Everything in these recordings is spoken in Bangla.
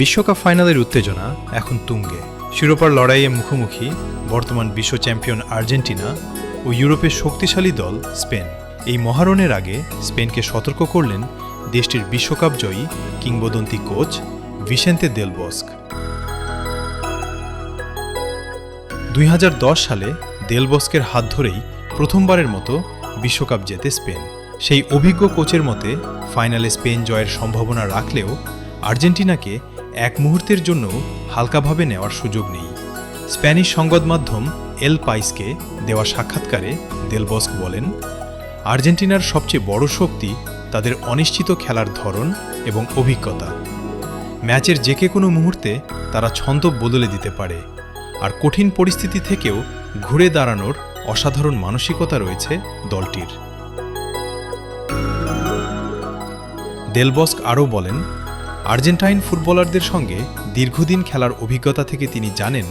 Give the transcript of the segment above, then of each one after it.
বিশ্বকাপ ফাইনালের উত্তেজনা এখন তুঙ্গে। শিরোপার লড়াইয়ে মুখোমুখি বর্তমান বিশ্ব চ্যাম্পিয়ন আর্জেন্টিনা ও ইউরোপের শক্তিশালী দল স্পেন। এই মহারণের আগে স্পেনকে সতর্ক করলেন দেশটির বিশ্বকাপ জয়ী কিংবদন্তি কোচ ভিসেন্তে দেল বস্ক। 2010 সালে দেল বস্কের হাত ধরেই প্রথমবারের মতো বিশ্বকাপ জেতে স্পেন। সেই অভিজ্ঞ কোচের মতে ফাইনালে স্পেন জয়ের সম্ভাবনা রাখলেও আর্জেন্টিনাকে এক মুহূর্তের জন্য হালকাভাবে নেওয়ার সুযোগ নেই। স্প্যানিশ সংবাদ মাধ্যম এল পাইসকে দেওয়া সাক্ষাৎকারে দেল বস্ক বলেন, আর্জেন্টিনার সবচেয়ে বড় শক্তি তাদের অনিশ্চিত খেলার ধরন এবং অভিজ্ঞতা। ম্যাচের যে কোনো মুহূর্তে তারা ছন্দ বদলে দিতে পারে, আর কঠিন পরিস্থিতি থেকেও ঘুরে দাঁড়ানোর অসাধারণ মানসিকতা রয়েছে দলটির। দেল বস্ক আরও বলেন, আর্জেন্টাইন ফুটবলারদের সঙ্গে দীর্ঘদিন খেলার অভিজ্ঞতা থেকে তিনি জানেন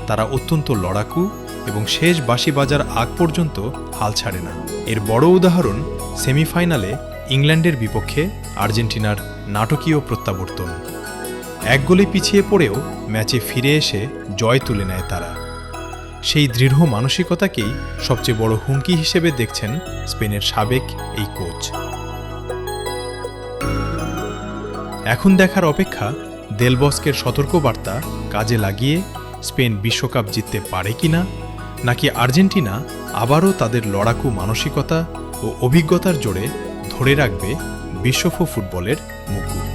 তারা অত্যন্ত লড়াকু এবং শেষ বাঁশি বাজার আগ পর্যন্ত হাল ছাড়ে না। এর বড় উদাহরণ সেমিফাইনালে ইংল্যান্ডের বিপক্ষে আর্জেন্টিনার নাটকীয় প্রত্যাবর্তন। এক গোলে পিছিয়ে পড়েও ম্যাচে ফিরে এসে জয় তুলে নেয় তারা। সেই দৃঢ় মানসিকতাকেই সবচেয়ে বড় হুমকি হিসেবে দেখছেন স্পেনের সাবেক এই কোচ। এখন দেখার অপেক্ষা দেল বস্কের সতর্কবার্তা কাজে লাগিয়ে স্পেন বিশ্বকাপ জিততে পারে কিনা, নাকি আর্জেন্টিনা আবারও তাদের লড়াকু মানসিকতা ও অভিজ্ঞতার জোরে ধরে রাখবে বিশ্ব ফুটবলের মুকুট।